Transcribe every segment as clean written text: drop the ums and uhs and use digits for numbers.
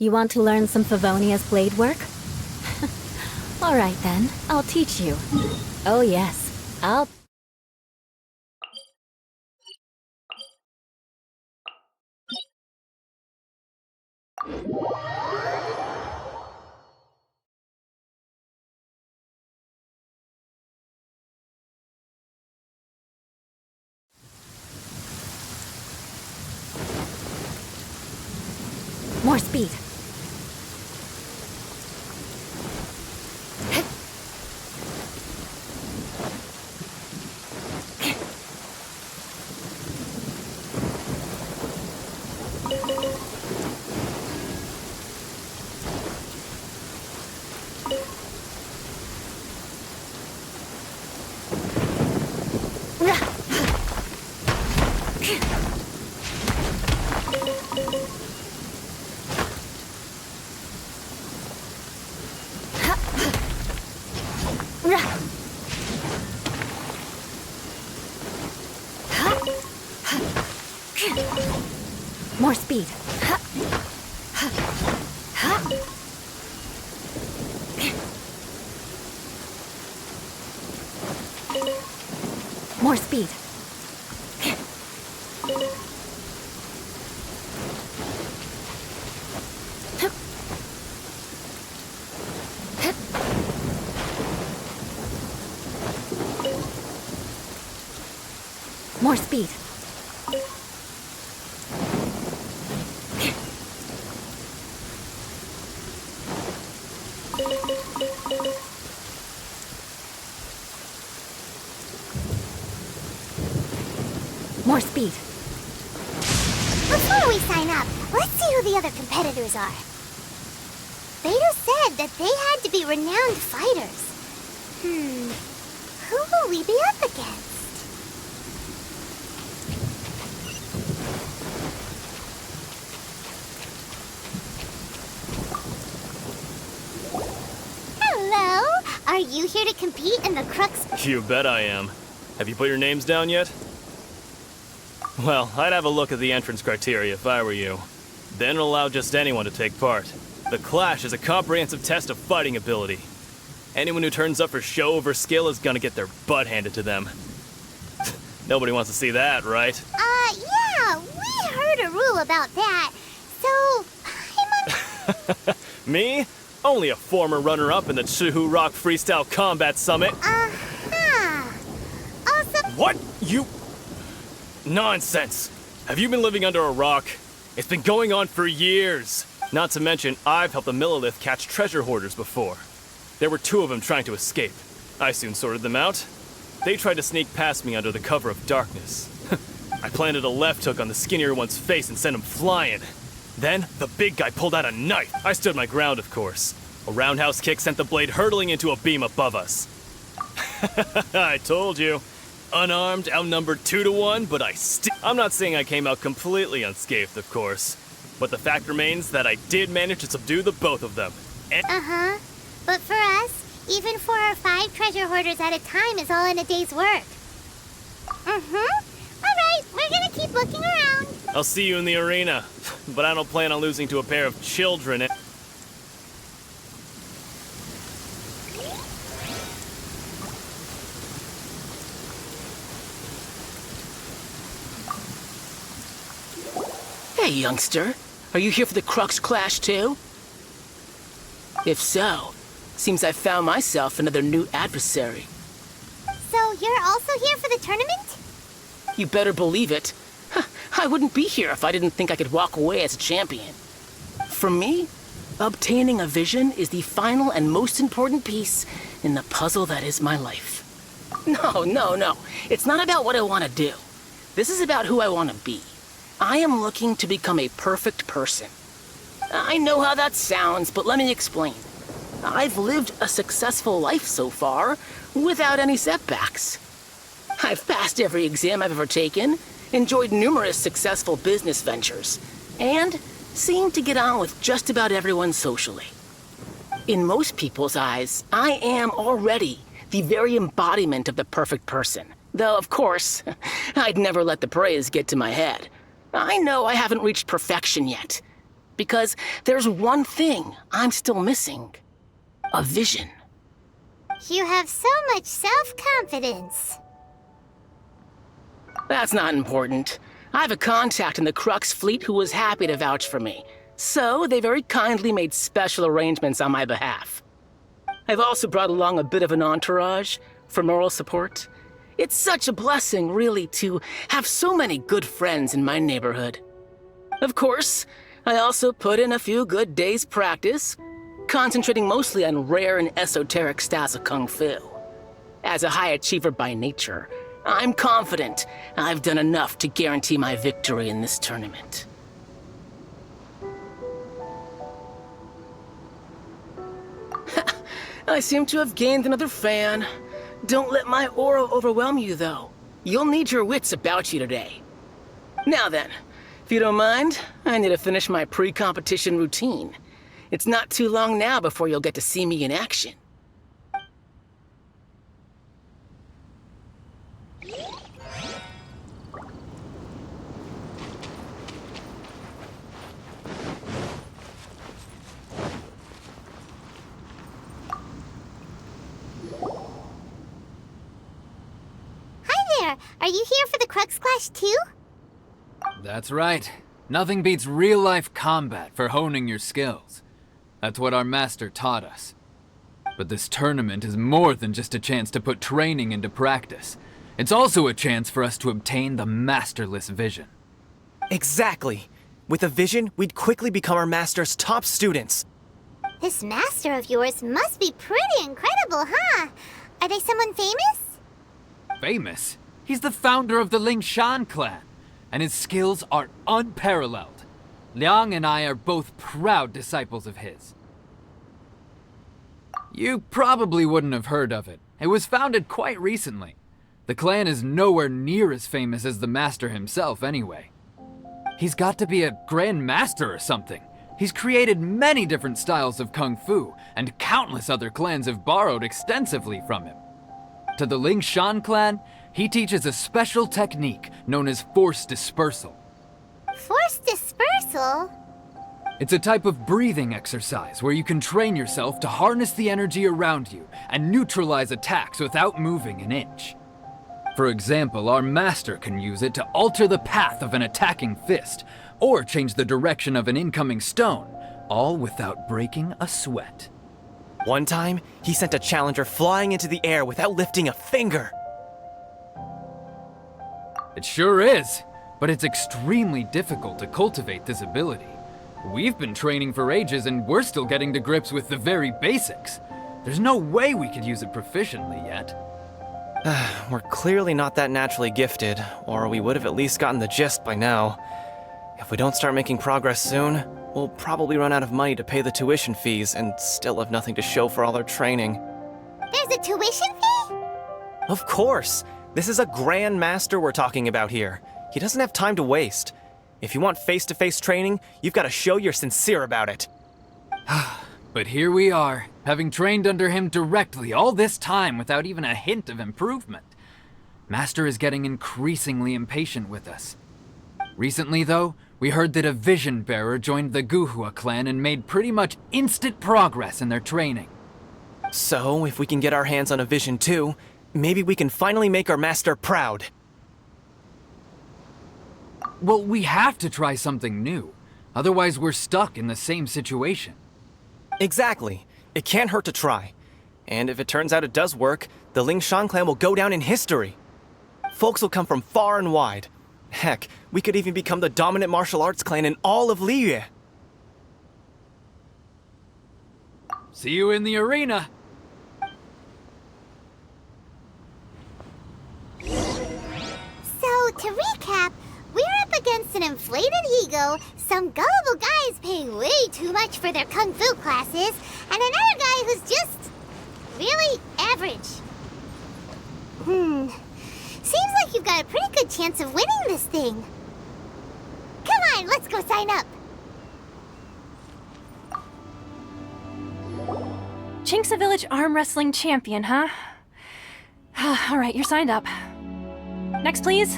You want to learn some Favonia's blade work? Alright then, I'll teach you. Oh yes, I'll... More speed. More speed. More speed. More speed. More speed. Before we sign up, let's see who the other competitors are. Vader said that they had to be renowned fighters. Who will we be up against? Hello? Are you here to compete in the Crux? You bet I am. Have you put your names down yet? Well, I'd have a look at the entrance criteria if I were you. Then allow just anyone to take part. The Clash is a comprehensive test of fighting ability. Anyone who turns up for show over skill is gonna get their butt handed to them. Nobody wants to see that, right? Yeah, we heard a rule about that. So, I'm Me? Only a former runner-up in the Chihu Rock Freestyle Combat Summit. Also... What? You... Nonsense! Have you been living under a rock? It's been going on for years. Not to mention, I've helped the Millilith catch treasure hoarders before. There were 2 of them trying to escape. I soon sorted them out. They tried to sneak past me under the cover of darkness. I planted a left hook on the skinnier one's face and sent him flying. Then, the big guy pulled out a knife. I stood my ground, of course. A roundhouse kick sent the blade hurtling into a beam above us. I told you. Unarmed, outnumbered 2 to 1, but I'm not saying I came out completely unscathed, of course. But the fact remains that I did manage to subdue the both of them. But for us, even 4 or 5 treasure hoarders at a time is all in a day's work. Alright, we're gonna keep looking around. I'll see you in the arena, but I don't plan on losing to a pair of children. Hey, youngster. Are you here for the Crux Clash, too? If so, seems I've found myself another new adversary. So you're also here for the tournament? You better believe it. I wouldn't be here if I didn't think I could walk away as a champion. For me, obtaining a vision is the final and most important piece in the puzzle that is my life. No. It's not about what I want to do. This is about who I want to be. I am looking to become a perfect person. I know how that sounds, but let me explain. I've lived a successful life so far, without any setbacks. I've passed every exam I've ever taken, enjoyed numerous successful business ventures, and seem to get on with just about everyone socially. In most people's eyes, I am already the very embodiment of the perfect person. Though, of course, I'd never let the praise get to my head. I know I haven't reached perfection yet, Because there's one thing I'm still missing. A vision. You have so much self-confidence. That's not important. I have a contact in the Crux fleet who was happy to vouch for me. So they very kindly made special arrangements on my behalf. I've also brought along a bit of an entourage for moral support. It's such a blessing, really, to have so many good friends in my neighborhood. Of course, I also put in a few good days' practice, concentrating mostly on rare and esoteric styles of Kung Fu. As a high achiever by nature, I'm confident I've done enough to guarantee my victory in this tournament. I seem to have gained another fan. Don't let my aura overwhelm you, though. You'll need your wits about you today. Now then, if you don't mind, I need to finish my pre-competition routine. It's not too long now before you'll get to see me in action. Are you here for the Crux Clash too? That's right. Nothing beats real-life combat for honing your skills. That's what our master taught us. But this tournament is more than just a chance to put training into practice. It's also a chance for us to obtain the masterless vision. Exactly. With a vision, we'd quickly become our master's top students. This master of yours must be pretty incredible, huh? Are they someone famous? Famous? He's the founder of the Lingshan clan, and his skills are unparalleled. Liang and I are both proud disciples of his. You probably wouldn't have heard of it. It was founded quite recently. The clan is nowhere near as famous as the master himself anyway. He's got to be a grand master or something. He's created many different styles of kung fu, and countless other clans have borrowed extensively from him. To the Lingshan clan, he teaches a special technique known as force dispersal. Force dispersal? It's a type of breathing exercise where you can train yourself to harness the energy around you and neutralize attacks without moving an inch. For example, our master can use it to alter the path of an attacking fist, or change the direction of an incoming stone, all without breaking a sweat. One time, he sent a challenger flying into the air without lifting a finger. It sure is, but it's extremely difficult to cultivate this ability. We've been training for ages and we're still getting to grips with the very basics. There's no way we could use it proficiently yet. We're clearly not that naturally gifted, or we would have at least gotten the gist by now. If we don't start making progress soon, we'll probably run out of money to pay the tuition fees and still have nothing to show for all our training. There's a tuition fee? Of course! This is a grand master we're talking about here. He doesn't have time to waste. If you want face-to-face training, you've got to show you're sincere about it. But here we are, having trained under him directly all this time without even a hint of improvement. Master is getting increasingly impatient with us. Recently, though, we heard that a vision bearer joined the Guhua clan and made pretty much instant progress in their training. So, if we can get our hands on a vision too, maybe we can finally make our master proud. Well, we have to try something new. Otherwise, we're stuck in the same situation. Exactly. It can't hurt to try. And if it turns out it does work, the Lingshan clan will go down in history. Folks will come from far and wide. Heck, we could even become the dominant martial arts clan in all of Liyue. See you in the arena. So, to recap, we're up against an inflated ego, some gullible guys paying way too much for their kung fu classes, and another guy who's just really average. Seems like you've got a pretty good chance of winning this thing. Come on, let's go sign up. Chinksa Village Arm Wrestling Champion, huh? All right, you're signed up. Next, please.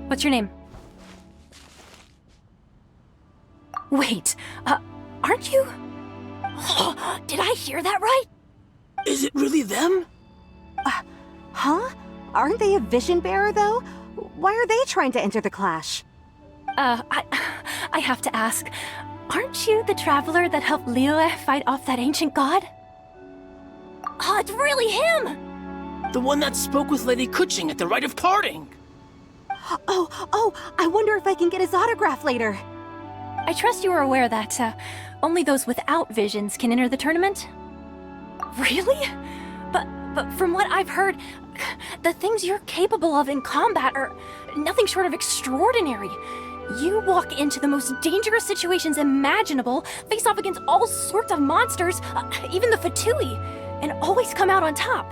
What's your name? Wait, aren't you? Did I hear that right? Is it really them? Huh? Aren't they a vision bearer, though? Why are they trying to enter the clash? I have to ask, aren't you the traveler that helped Liyue fight off that ancient god? Oh, it's really him! The one that spoke with Lady Kuching at the rite of parting. Oh, I wonder if I can get his autograph later. I trust you are aware that, only those without visions can enter the tournament? Really? But from what I've heard, the things you're capable of in combat are nothing short of extraordinary. You walk into the most dangerous situations imaginable, face off against all sorts of monsters, even the Fatui, and always come out on top.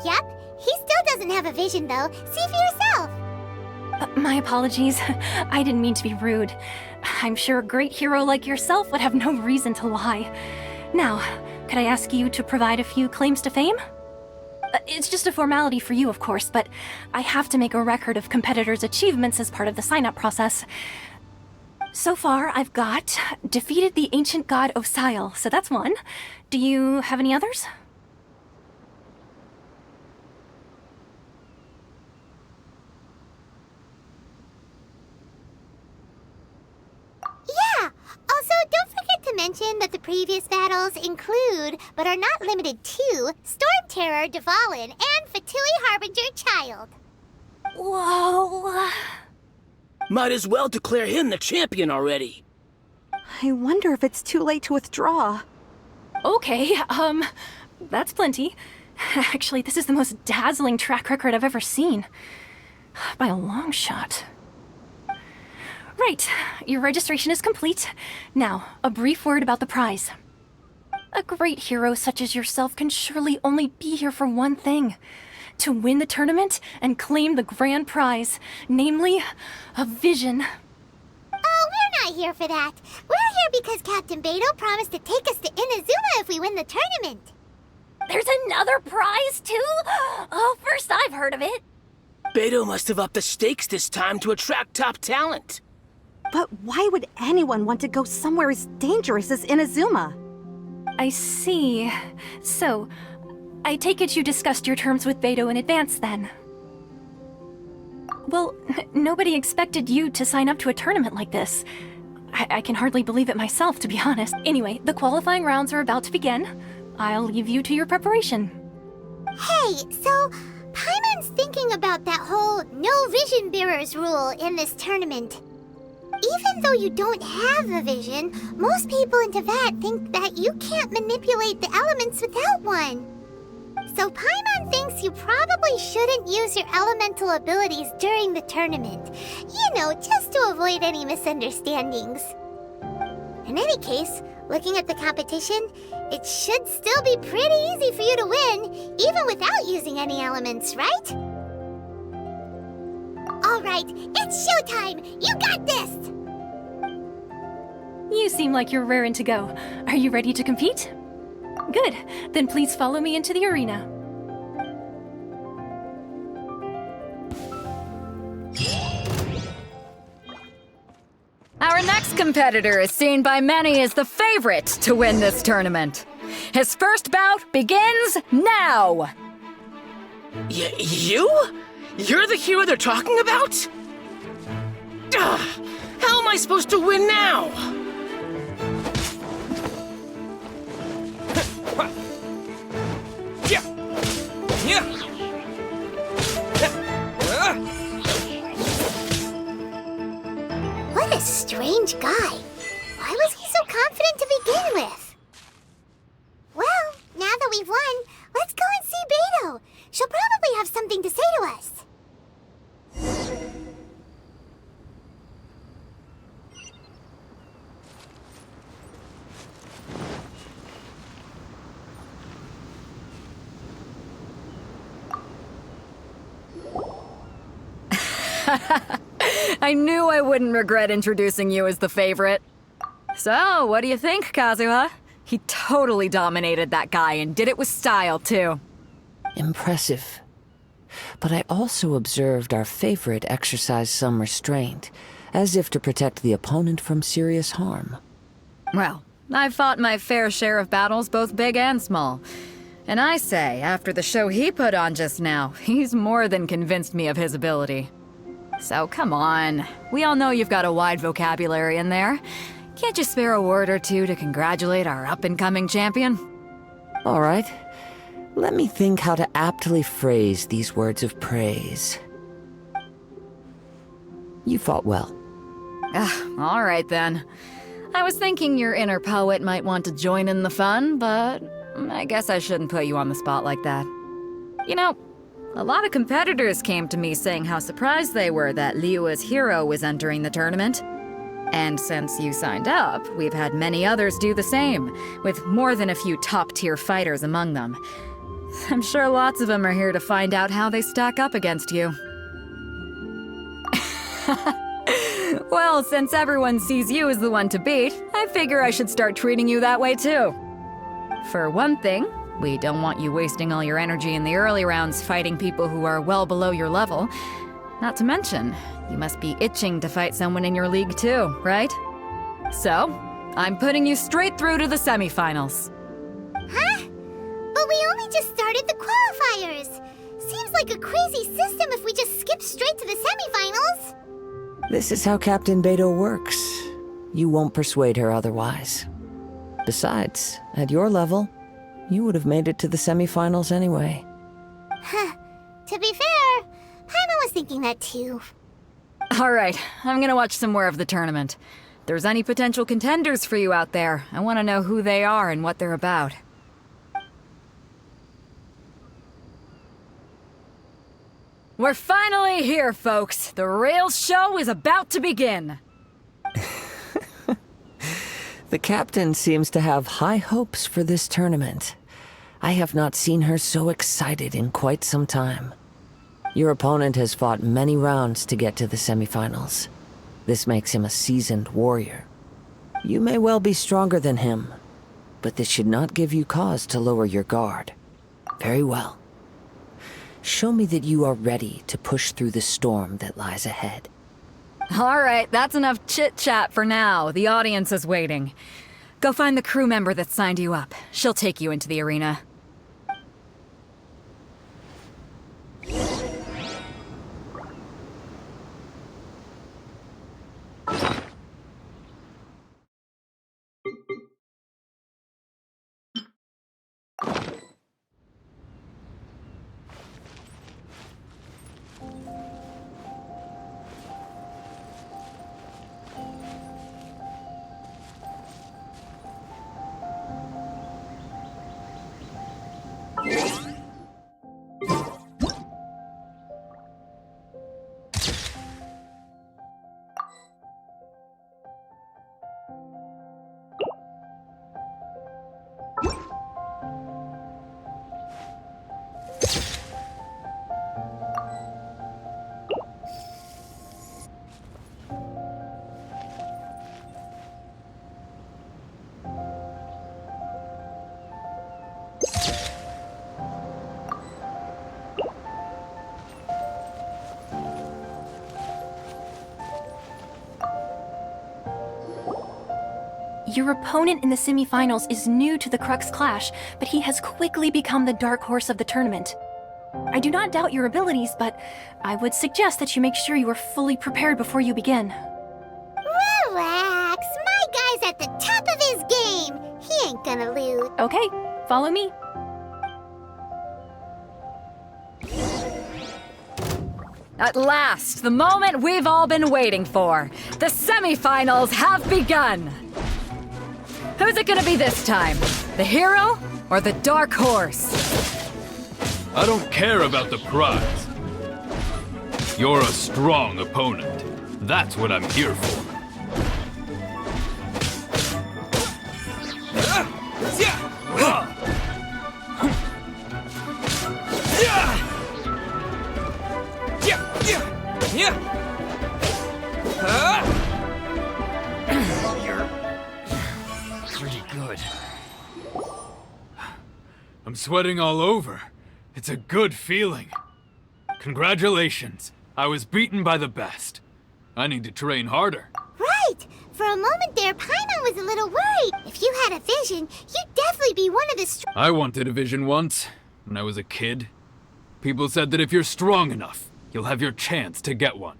Yep, he still doesn't have a vision though. See for yourself. My apologies. I didn't mean to be rude. I'm sure a great hero like yourself would have no reason to lie. Now, could I ask you to provide a few claims to fame? It's just a formality for you, of course, but I have to make a record of competitors' achievements as part of the sign-up process. So far, I've got defeated the ancient god Osial, so that's one. Do you have any others? Yeah! Also, don't forget to mention that the previous battles include, but are not limited to, Storm Terror, Dvalin, and Fatui Harbinger Child. Whoa! Might as well declare him the champion already. I wonder if it's too late to withdraw. Okay, that's plenty. Actually, this is the most dazzling track record I've ever seen. By a long shot. Right, your registration is complete. Now, a brief word about the prize. A great hero such as yourself can surely only be here for one thing. To win the tournament and claim the grand prize, namely, a vision. Oh, we're not here for that. We're here because Captain Beto promised to take us to Inazuma if we win the tournament. There's another prize, too? Oh, first I've heard of it. Beto must have upped the stakes this time to attract top talent. But why would anyone want to go somewhere as dangerous as Inazuma? I see. So, I take it you discussed your terms with Beto in advance, then? Well, nobody expected you to sign up to a tournament like this. I can hardly believe it myself, to be honest. Anyway, the qualifying rounds are about to begin. I'll leave you to your preparation. Hey, so Paimon's thinking about that whole no vision bearers rule in this tournament. Even though you don't have a vision, most people in Teyvat think that you can't manipulate the elements without one. So Paimon thinks you probably shouldn't use your elemental abilities during the tournament. You know, just to avoid any misunderstandings. In any case, looking at the competition, it should still be pretty easy for you to win, even without using any elements, right? Alright, it's showtime! You got this! You seem like you're raring to go. Are you ready to compete? Good. Then please follow me into the arena. Our next competitor is seen by many as the favorite to win this tournament. His first bout begins now! You? You're the hero they're talking about? Ugh, how am I supposed to win now? What a strange guy. Why was he so confident to begin with? Well, now that we've won, let's go and see Beto. She'll probably have something to say to us. I knew I wouldn't regret introducing you as the favorite. So, what do you think, Kazuha? He totally dominated that guy and did it with style, too. Impressive. But I also observed our favorite exercise some restraint, as if to protect the opponent from serious harm. Well, I've fought my fair share of battles, both big and small. And I say, after the show he put on just now, he's more than convinced me of his ability. So come on, we all know you've got a wide vocabulary in there. Can't you spare a word or two to congratulate our up-and-coming champion? All right. Let me think how to aptly phrase these words of praise. You fought well. All right then. I was thinking your inner poet might want to join in the fun, but I guess I shouldn't put you on the spot like that. You know, a lot of competitors came to me saying how surprised they were that Liyue's hero was entering the tournament. And since you signed up, we've had many others do the same, with more than a few top-tier fighters among them. I'm sure lots of them are here to find out how they stack up against you. Well, since everyone sees you as the one to beat, I figure I should start treating you that way too. For one thing, we don't want you wasting all your energy in the early rounds fighting people who are well below your level. Not to mention, you must be itching to fight someone in your league too, right? So, I'm putting you straight through to the semifinals. Huh? But we only just started the qualifiers. Seems like a crazy system if we just skip straight to the semifinals. This is how Captain Beto works. You won't persuade her otherwise. Besides, at your level, you would have made it to the semifinals anyway. Huh. To be fair, Paimon was thinking that too. Alright, I'm gonna watch some more of the tournament. If there's any potential contenders for you out there, I want to know who they are and what they're about. We're finally here, folks. The Rails show is about to begin. The captain seems to have high hopes for this tournament. I have not seen her so excited in quite some time. Your opponent has fought many rounds to get to the semifinals. This makes him a seasoned warrior. You may well be stronger than him, but this should not give you cause to lower your guard. Very well. Show me that you are ready to push through the storm that lies ahead. Alright, that's enough chit-chat for now. The audience is waiting. Go find the crew member that signed you up. She'll take you into the arena. Your opponent in the semifinals is new to the Crux Clash, but he has quickly become the dark horse of the tournament. I do not doubt your abilities, but I would suggest that you make sure you are fully prepared before you begin. Relax, my guy's at the top of his game. He ain't gonna lose. Okay, follow me. At last, the moment we've all been waiting for. The semifinals have begun. Who's it gonna be this time? The hero or the dark horse? I don't care about the prize. You're a strong opponent. That's what I'm here for. Pretty good. I'm sweating all over. It's a good feeling. Congratulations. I was beaten by the best. I need to train harder. Right! For a moment there, Paimon was a little worried. If you had a vision, you'd definitely be one of the I wanted a vision once, when I was a kid. People said that if you're strong enough, you'll have your chance to get one.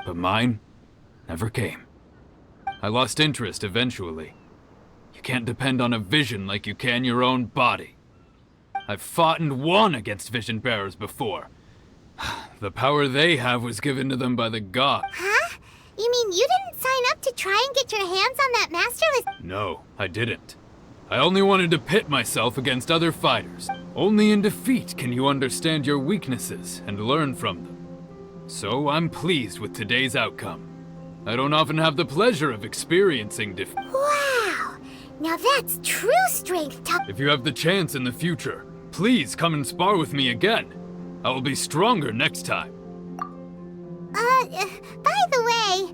But mine never came. I lost interest eventually. You can't depend on a vision like you can your own body. I've fought and won against vision bearers before. The power they have was given to them by the gods. Huh? You mean you didn't sign up to try and get your hands on that master list? No, I didn't. I only wanted to pit myself against other fighters. Only in defeat can you understand your weaknesses and learn from them. So I'm pleased with today's outcome. I don't often have the pleasure of experiencing defeat. Wow! Now that's true strength, If you have the chance in the future, please come and spar with me again. I will be stronger next time. By the way,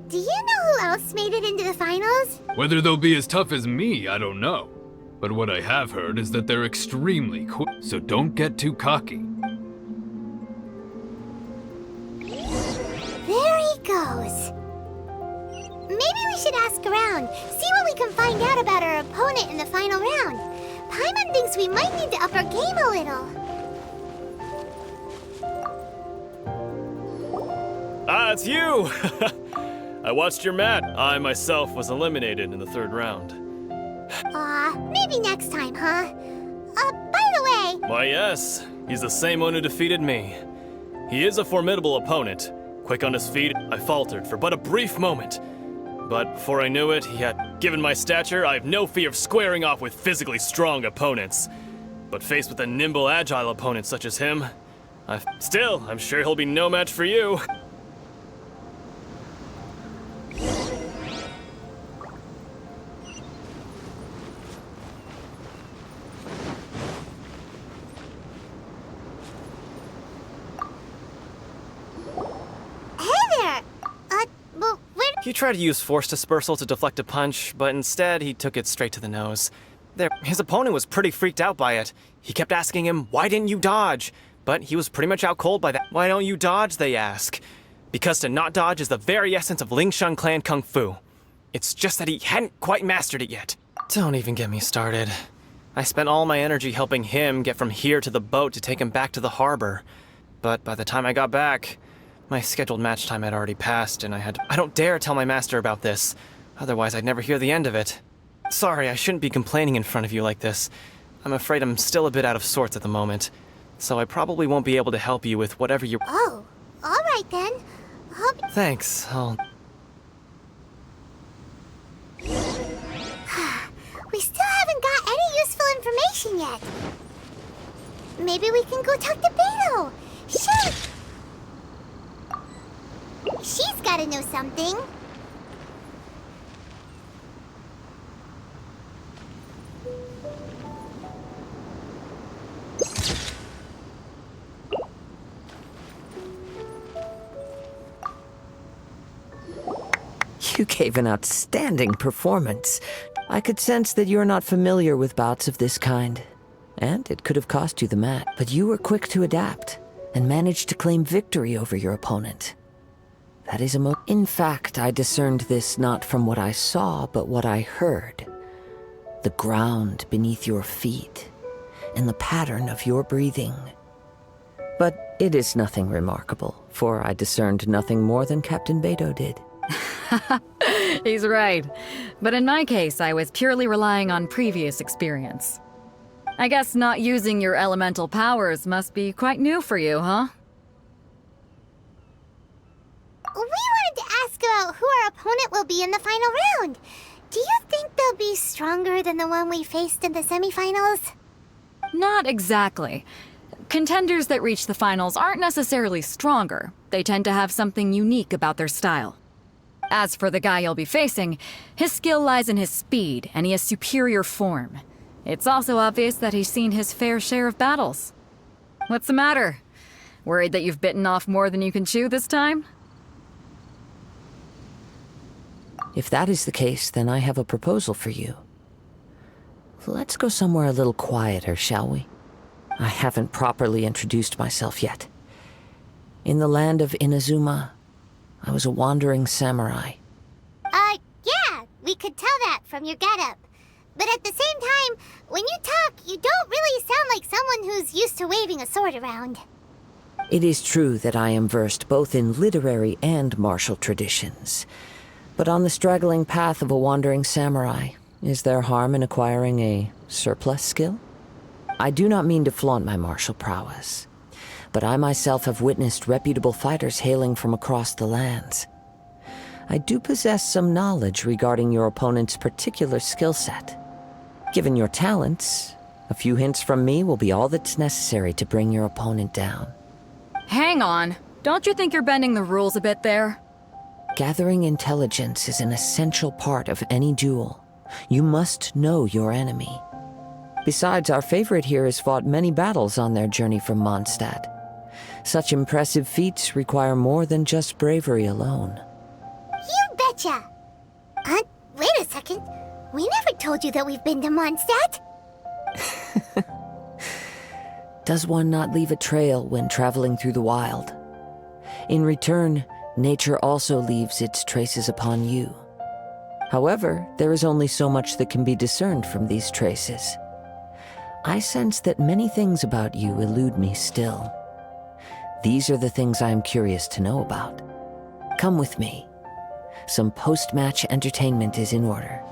do you know who else made it into the finals? Whether they'll be as tough as me, I don't know. But what I have heard is that they're extremely quick, so don't get too cocky. There he goes. Maybe we should ask around, see what we can find out about our opponent in the final round. Paimon thinks we might need to up our game a little. Ah, it's you! I watched your mat. I myself was eliminated in the third round. Maybe next time, huh? By the way... Why, yes. He's the same one who defeated me. He is a formidable opponent. Quick on his feet, I faltered for but a brief moment. But before I knew it, he had given my stature, I have no fear of squaring off with physically strong opponents. But faced with a nimble, agile opponent such as him, I'm sure he'll be no match for you. He tried to use force dispersal to deflect a punch, but instead he took it straight to the nose. His opponent was pretty freaked out by it. He kept asking him, "Why didn't you dodge?" But he was pretty much out cold by that. "Why don't you dodge?" they ask. Because to not dodge is the very essence of Lingshan clan kung fu. It's just that he hadn't quite mastered it yet. Don't even get me started. I spent all my energy helping him get from here to the boat to take him back to the harbor. But by the time I got back, my scheduled match time had already passed, and I don't dare tell my master about this. Otherwise, I'd never hear the end of it. Sorry, I shouldn't be complaining in front of you like this. I'm afraid I'm still a bit out of sorts at the moment. So I probably won't be able to help you with whatever you... Oh, alright then. Thanks, We still haven't got any useful information yet. Maybe we can go talk to Beto. She's gotta know something. You gave an outstanding performance. I could sense that you're not familiar with bouts of this kind. And it could have cost you the mat, but you were quick to adapt and managed to claim victory over your opponent. That is In fact, I discerned this not from what I saw, but what I heard. The ground beneath your feet and the pattern of your breathing. But it is nothing remarkable, for I discerned nothing more than Captain Beto did. He's right. But in my case, I was purely relying on previous experience. I guess not using your elemental powers must be quite new for you, huh? We wanted to ask about who our opponent will be in the final round. Do you think they'll be stronger than the one we faced in the semifinals? Not exactly. Contenders that reach the finals aren't necessarily stronger. They tend to have something unique about their style. As for the guy you'll be facing, his skill lies in his speed, and he has superior form. It's also obvious that he's seen his fair share of battles. What's the matter? Worried that you've bitten off more than you can chew this time? If that is the case, then I have a proposal for you. Let's go somewhere a little quieter, shall we? I haven't properly introduced myself yet. In the land of Inazuma, I was a wandering samurai. Yeah, we could tell that from your getup. But at the same time, when you talk, you don't really sound like someone who's used to waving a sword around. It is true that I am versed both in literary and martial traditions. But on the straggling path of a wandering samurai, is there harm in acquiring a surplus skill? I do not mean to flaunt my martial prowess, but I myself have witnessed reputable fighters hailing from across the lands. I do possess some knowledge regarding your opponent's particular skill set. Given your talents, a few hints from me will be all that's necessary to bring your opponent down. Hang on. Don't you think you're bending the rules a bit there? Gathering intelligence is an essential part of any duel. You must know your enemy. Besides, our favorite here has fought many battles on their journey from Mondstadt. Such impressive feats require more than just bravery alone. You betcha! Wait a second. We never told you that we've been to Mondstadt. Does one not leave a trail when traveling through the wild? In return, nature also leaves its traces upon you. However, there is only so much that can be discerned from these traces. I sense that many things about you elude me still. These are the things I am curious to know about. Come with me. Some post-match entertainment is in order.